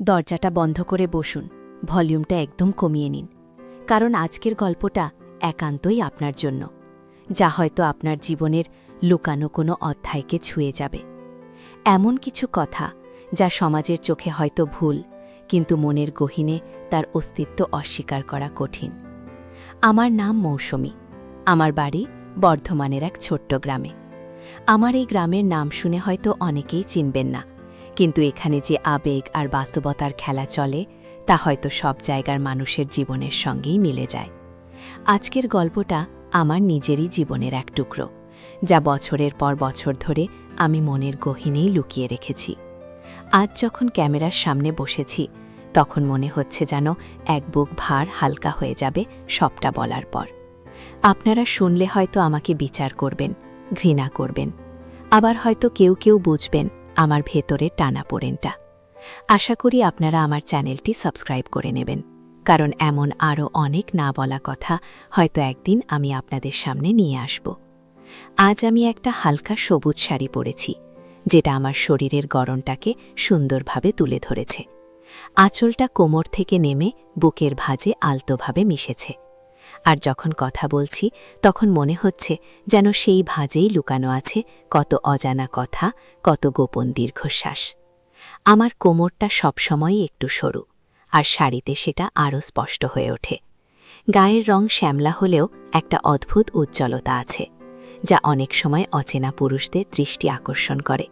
দরজাটা বন্ধ করে বসুন, ভলিউমটা একদম কমিয়ে নিন, কারণ আজকের গল্পটা একান্তই আপনার জন্য, যা হয়তো আপনার জীবনের লুকানো কোনো অধ্যায়কে ছুঁয়ে যাবে। এমন কিছু কথা যা সমাজের চোখে হয়তো ভুল, কিন্তু মনের গহীনে তার অস্তিত্ব অস্বীকার করা কঠিন। আমার নাম মৌসুমী। আমার বাড়ি বর্ধমানের এক ছোট্ট গ্রামে। আমার এই গ্রামের নাম শুনে হয়তো অনেকেই চিনবেন না, কিন্তু এখানে যে আবেগ আর বাস্তবতার খেলা চলে তা হয়তো সব জায়গার মানুষের জীবনের সঙ্গেই মিলে যায়। আজকের গল্পটা আমার নিজেরই জীবনের এক টুকরো, যা বছরের পর বছর ধরে আমি মনের গহীনেই লুকিয়ে রেখেছি। আজ যখন ক্যামেরার সামনে বসেছি, তখন মনে হচ্ছে যেন এক বুক ভার হালকা হয়ে যাবে সবটা বলার পর। আপনারা শুনলে হয়তো আমাকে বিচার করবেন, ঘৃণা করবেন, আবার হয়তো কেউ কেউ বুঝবেন আমার ভেতরের টানাপোড়েনটা। আশা করি আপনারা আমার চ্যানেলটি সাবস্ক্রাইব করে নেবেন, কারণ এমন আরও অনেক না বলা কথা হয়তো একদিন আমি আপনাদের সামনে নিয়ে আসব। আজ আমি একটা হালকা সবুজ শাড়ি পরেছি, যেটা আমার শরীরের গড়নটাকে সুন্দরভাবে তুলে ধরেছে। আঁচলটা কোমর থেকে নেমে বুকের ভাঁজে আলতোভাবে মিশেছে। আর যখন কথা বলছি, তখন মনে হচ্ছে যেন সেই ভাঁজেই লুকানো আছে কত অজানা কথা, কত গোপন দীর্ঘশ্বাস। আমার কোমরটা সবসময়ই একটু সরু, আর শাড়িতে সেটা আরও স্পষ্ট হয়ে ওঠে। গায়ের রং শ্যামলা হলেও একটা অদ্ভুত উজ্জ্বলতা আছে, যা অনেক সময় অচেনা পুরুষদের দৃষ্টি আকর্ষণ করে।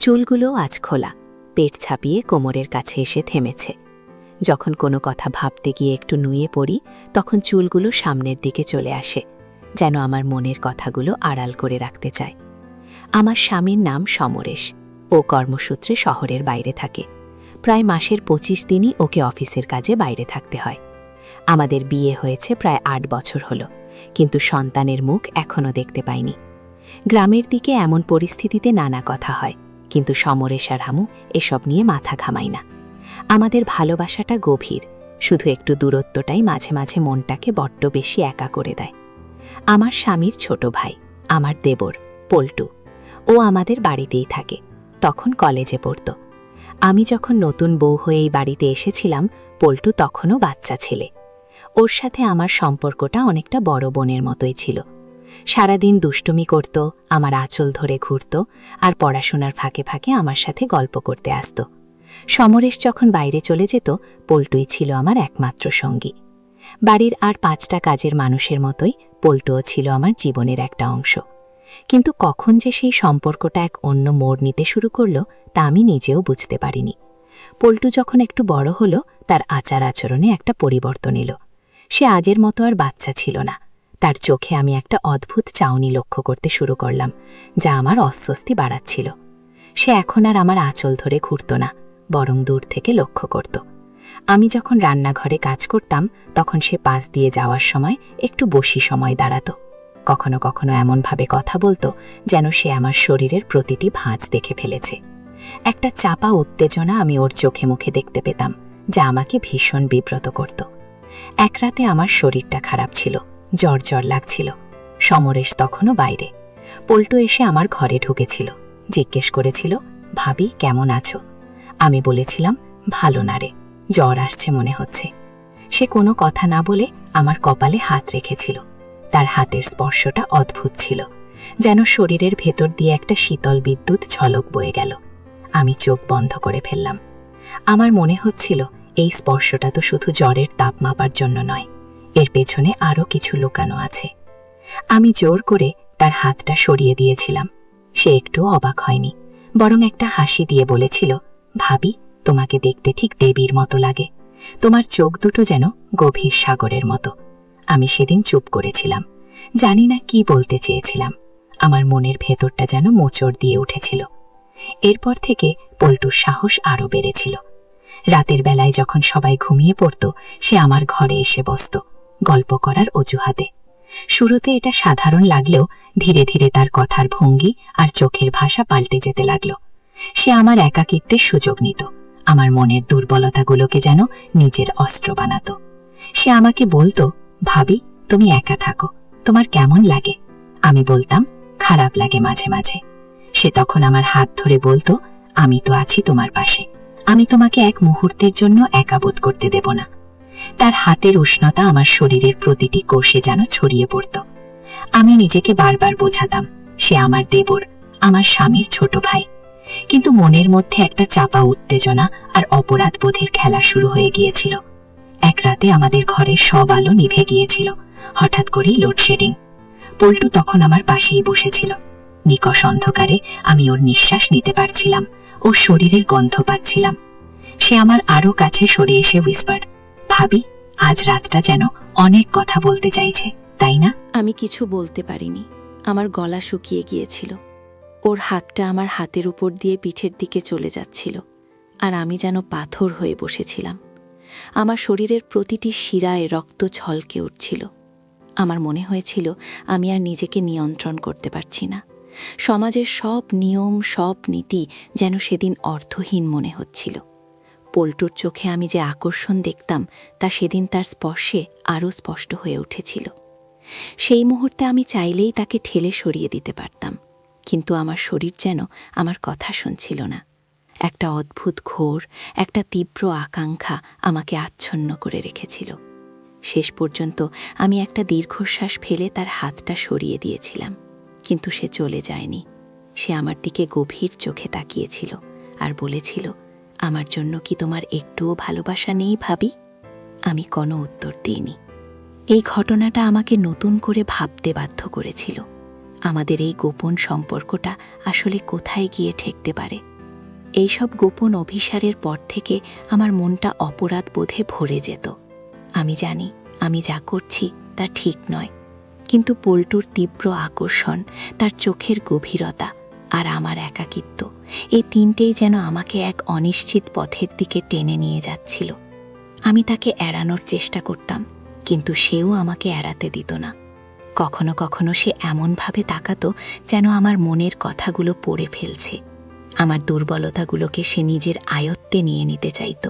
চুলগুলো আজ খোলা, পেট ছাপিয়ে কোমরের কাছে এসে থেমেছে। যখন কোনো কথা ভাবতে গিয়ে একটু নুয়ে পড়ি, তখন চুলগুলো সামনের দিকে চলে আসে, যেন আমার মনের কথাগুলো আড়াল করে রাখতে চায়। আমার স্বামীর নাম সমরেশ। ও কর্মসূত্রে শহরের বাইরে থাকে। প্রায় মাসের 25 দিনই ওকে অফিসের কাজে বাইরে থাকতে হয়। আমাদের বিয়ে হয়েছে প্রায় 8 বছর হলো, কিন্তু সন্তানের মুখ এখনও দেখতে পাইনি। গ্রামের দিকে এমন পরিস্থিতিতে নানা কথা হয়, কিন্তু সমরেশ আর আমু এসব নিয়ে মাথা ঘামাই না। আমাদের ভালোবাসাটা গভীর, শুধু একটু দূরত্বটাই মাঝে মাঝে মনটাকে বড্ড বেশি একা করে দেয়। আমার স্বামীর ছোট ভাই, আমার দেবর পল্টু, ও আমাদের বাড়িতেই থাকে। তখন কলেজে পড়ত। আমি যখন নতুন বউ হয়ে এই বাড়িতে এসেছিলাম, পল্টু তখনও বাচ্চা ছেলে। ওর সাথে আমার সম্পর্কটা অনেকটা বড় বোনের মতোই ছিল। সারাদিন দুষ্টুমি করত, আমার আঁচল ধরে ঘুরত, আর পড়াশোনার ফাঁকে ফাঁকে আমার সাথে গল্প করতে আসত। সমরেশ যখন বাইরে চলে যেত, পল্টুই ছিল আমার একমাত্র সঙ্গী। বাড়ির আর 5টা কাজের মানুষের মতোই পল্টুও ছিল আমার জীবনের একটা অংশ। কিন্তু কখন যে সেই সম্পর্কটা এক অন্য মোড় নিতে শুরু করলো, তা আমি নিজেও বুঝতে পারিনি। পল্টু যখন একটু বড় হলো, তার আচার আচরণে একটা পরিবর্তন এলো। সে আজের মতো আর বাচ্চা ছিল না। তার চোখে আমি একটা অদ্ভুত চাউনি লক্ষ্য করতে শুরু করলাম, যা আমার অস্বস্তি বাড়াচ্ছিল। সে এখন আর আমার আঁচল ধরে ঘুরত না, বরং দূর থেকে লক্ষ্য করত। আমি যখন রান্নাঘরে কাজ করতাম, তখন সে পাশ দিয়ে যাওয়ার সময় একটু বসি সময় দাঁড়াতো। কখনো কখনো এমনভাবে কথা বলতো যেন সে আমার শরীরের প্রতিটি ভাঁজ দেখে ফেলেছে। একটা চাপা উত্তেজনা আমি ওর চোখে মুখে দেখতে পেতাম, যা আমাকে ভীষণ বিব্রত করত। এক রাতে আমার শরীরটা খারাপ ছিল, জ্বর জ্বর লাগছিল। সমরেশ তখনও বাইরে। পল্টু এসে আমার ঘরে ঢুকেছিল, জিজ্ঞেস করেছিল, ভাবি কেমন আছো? আমি বলেছিলাম, ভালো না রে, জ্বর আসছে মনে হচ্ছে। সে কোনো কথা না বলে আমার কপালে হাত রেখেছিল। তার হাতের স্পর্শটা অদ্ভুত ছিল, যেন শরীরের ভেতর দিয়ে একটা শীতল বিদ্যুৎ ঝলক বয়ে গেল। আমি চোখ বন্ধ করে ফেললাম। আমার মনে হচ্ছিল এই স্পর্শটা তো শুধু জ্বরের তাপ মাপার জন্য নয়, এর পেছনে আরও কিছু লুকানো আছে। আমি জোর করে তার হাতটা সরিয়ে দিয়েছিলাম। সে একটু অবাক হয়নি, বরং একটা হাসি দিয়ে বলেছিল, ভাবি তোমাকে দেখতে ঠিক দেবীর মতো লাগে, তোমার চোখ দুটো যেন গভীর সাগরের মতো। আমি সেদিন চুপ করেছিলাম, জানি না কি বলতে চেয়েছিলাম। আমার মনের ভেতরটা যেন মোচড় দিয়ে উঠেছিল। এরপর থেকে পল্টুর সাহস আরও বেড়েছিল। রাতের বেলায় যখন সবাই ঘুমিয়ে পড়ত, সে আমার ঘরে এসে বসত, গল্প করার অজুহাতে। শুরুতে এটা সাধারণ লাগলেও ধীরে ধীরে তার কথার ভঙ্গি আর চোখের ভাষা পাল্টে যেতে লাগলো। সে আমার একাকিত্বের সুযোগ নিত, আমার মনের দুর্বলতাগুলোকে যেন নিজের অস্ত্র বানাত। সে আমাকে বলতো, ভাবি তুমি একা থাকো, তোমার কেমন লাগে? আমি বলতাম, খারাপ লাগে মাঝে মাঝে। সে তখন আমার হাত ধরে বলতো, আমি তো আছি তোমার পাশে, আমি তোমাকে এক মুহূর্তের জন্য একা বোধ করতে দেব না। তার হাতের উষ্ণতা আমার শরীরের প্রতিটি কোষে যেন ছড়িয়ে পড়ত। আমি নিজেকে বারবার বোঝাতাম সে আমার দেবর, আমার স্বামীর ছোট ভাই। কিন্তু মনের মধ্যে একটা চাপা উত্তেজনা আর অপরাধ বোধের খেলা শুরু হয়ে গিয়েছিল। এক রাতে আমাদের ঘরের সব আলো নিভে গিয়েছিল, হঠাৎ করেই লোডশেডিং। পল্টু তখন আমার পাশেই বসেছিল। নিকষ অন্ধকারে আমি ওর নিঃশ্বাস নিতে পারছিলাম, ওর শরীরের গন্ধ পাচ্ছিলাম। সে আমার আরো কাছে সরে এসে হুইসপার, ভাবি, আজ রাতটা যেন অনেক কথা বলতে চাইছে, তাই না? আমি কিছু বলতে পারিনি। আমার গলা শুকিয়ে গিয়েছিল। ওর হাতটা আমার হাতের উপর দিয়ে পিঠের দিকে চলে যাচ্ছিল, আর আমি যেন পাথর হয়ে বসেছিলাম। আমার শরীরের প্রতিটি শিরায় রক্ত ছলকে উঠছিল। আমার মনে হয়েছিল আমি আর নিজেকে নিয়ন্ত্রণ করতে পারছি না। সমাজের সব নিয়ম, সব নীতি যেন সেদিন অর্থহীন মনে হচ্ছিল। পল্টুর চোখে আমি যে আকর্ষণ দেখতাম তা সেদিন তার স্পর্শে আরও স্পষ্ট হয়ে উঠেছিল। সেই মুহূর্তে আমি চাইলেই তাকে ঠেলে সরিয়ে দিতে পারতাম, কিন্তু আমার শরীর যেন আমার কথা শুনছিল না। একটা অদ্ভুত ঘোর, একটা তীব্র আকাঙ্ক্ষা আমাকে আচ্ছন্ন করে রেখেছিল। শেষ পর্যন্ত আমি একটা দীর্ঘশ্বাস ফেলে তার হাতটা সরিয়ে দিয়েছিলাম, কিন্তু সে চলে যায়নি। সে আমার দিকে গভীর চোখে তাকিয়েছিল আর বলেছিল, আমার জন্য কি তোমার একটুও ভালোবাসা নেই ভাবি? আমি কোনো উত্তর দিইনি। এই ঘটনাটা আমাকে নতুন করে ভাবতে বাধ্য করেছিল, আমাদের এই গোপন সম্পর্কটা আসলে কোথায় গিয়ে ঠেকতে পারে। এইসব গোপন অভিসারের পর থেকে আমার মনটা অপরাধ বোধে ভরে যেত। আমি জানি আমি যা করছি তা ঠিক নয়, কিন্তু পল্টুর তীব্র আকর্ষণ, তার চোখের গভীরতা আর আমার একাকিত্ব, এই তিনটেই যেন আমাকে এক অনিশ্চিত পথের দিকে টেনে নিয়ে যাচ্ছিল। আমি তাকে এড়ানোর চেষ্টা করতাম, কিন্তু সেও আমাকে এড়াতে দিত না। কখনো কখনো সে এমনভাবে তাকাতো যেন আমার মনের কথাগুলো পড়ে ফেলছে। আমার দুর্বলতাগুলোকে সে নিজের আয়ত্তে নিয়ে নিতে চাইত।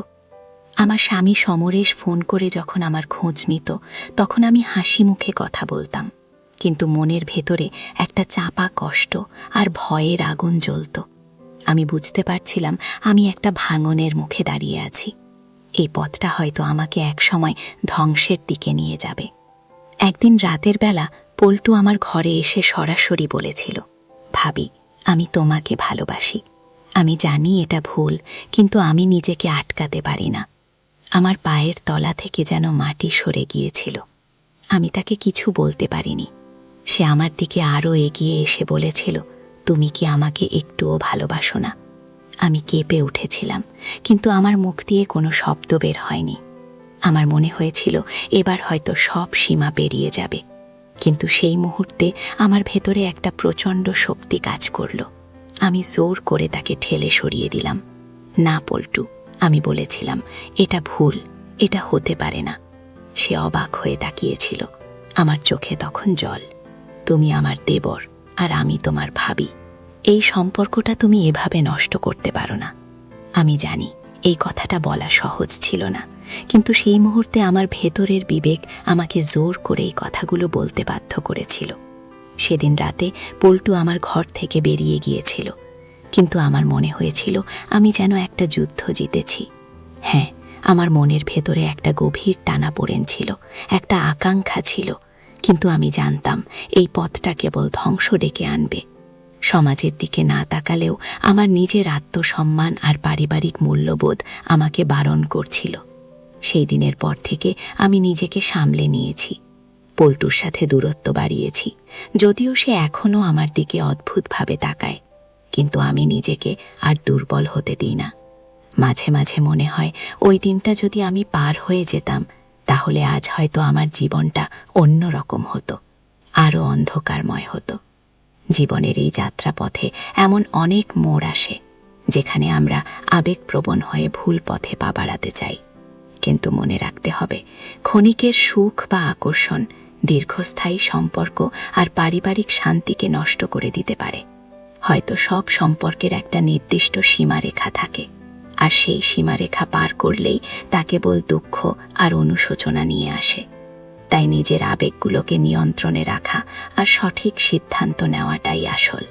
আমার স্বামী সমরেশ ফোন করে যখন আমার খোঁজ নিত, তখন আমি হাসি মুখে কথা বলতাম, কিন্তু মনের ভেতরে একটা চাপা কষ্ট আর ভয়ের আগুন জ্বলত। আমি বুঝতে পারছিলাম আমি একটা ভাঙনের মুখে দাঁড়িয়ে আছি। এই পথটা হয়তো আমাকে একসময় ধ্বংসের দিকে নিয়ে যাবে। একদিন রাতের বেলা পল্টু আমার ঘরে এসে সরাসরি বলেছিল, ভাবি, আমি তোমাকে ভালোবাসি। আমি জানি এটা ভুল, কিন্তু আমি নিজেকে আটকাতে পারি না। আমার পায়ের তলা থেকে যেন মাটি সরে গিয়েছিল। আমি তাকে কিছু বলতে পারিনি। সে আমার দিকে আরও এগিয়ে এসে বলেছিল, তুমি কি আমাকে একটুও ভালোবাসো না? আমি কেঁপে উঠেছিলাম, কিন্তু আমার মুখ দিয়ে কোনো শব্দ বের হয়নি। আমার মনে হয়েছিল এবার হয়তো সব সীমা পেরিয়ে যাবে, কিন্তু সেই মুহূর্তে আমার ভেতরে একটা প্রচণ্ড শক্তি কাজ করল। আমি জোর করে তাকে ঠেলে সরিয়ে দিলাম। না পল্টু, আমি বলেছিলাম, এটা ভুল, এটা হতে পারে না। সে অবাক হয়ে তাকিয়েছিল। আমার চোখে তখন জল। তুমি আমার দেবর আর আমি তোমার ভাবি। এই সম্পর্কটা তুমি এভাবে নষ্ট করতে পারো না। আমি জানি এই কথাটা বলা সহজ ছিল না, কিন্তু সেই মুহূর্তে আমার ভেতরের বিবেক আমাকে জোর করে এই কথাগুলো বলতে বাধ্য করেছিল। সেদিন রাতে পল্টু আমার ঘর থেকে বেরিয়ে গিয়েছিল, কিন্তু আমার মনে হয়েছিল আমি যেন একটা যুদ্ধ জিতেছি। হ্যাঁ, আমার মনের ভেতরে একটা গভীর টানাপোড়েন ছিল, একটা আকাঙ্ক্ষা ছিল, কিন্তু আমি জানতাম এই পথটা কেবল ধ্বংস ডেকে আনবে। সমাজের দিকে না তাকালেও আমার নিজের আত্মসম্মান আর পারিবারিক মূল্যবোধ আমাকে বারণ করছিল। সেই দিনের পর থেকে আমি নিজেকে সামলে নিয়েছি। পল্টুর সাথে দূরত্ব বাড়িয়েছি, যদিও সে এখনও আমার দিকে অদ্ভুতভাবে তাকায়, কিন্তু আমি নিজেকে আর দুর্বল হতে দিই না। মাঝে মাঝে মনে হয় ওই দিনটা যদি আমি পার হয়ে যেতাম, তাহলে আজ হয়তো আমার জীবনটা অন্যরকম হতো, আরও অন্ধকারময় হতো। জীবনের এই যাত্রাপথে এমন অনেক মোড় আসে, যেখানে আমরা আবেগপ্রবণ হয়ে ভুল পথে পা বাড়াতে চাই। কিন্তু মনে রাখতে হবে, ক্ষণিকের সুখ বা আকর্ষণ দীর্ঘস্থায়ী সম্পর্ক আর পারিবারিক শান্তিকে নষ্ট করে দিতে পারে। হয়তো সব সম্পর্কের একটা নির্দিষ্ট সীমারেখা থাকে, আর সেই সীমারেখা পার করলেই তা কেবল দুঃখ আর অনুশোচনা নিয়ে আসে। তাই নিজের আবেগগুলোকে নিয়ন্ত্রণে রাখা আর সঠিক সিদ্ধান্ত নেওয়াটাই আসল।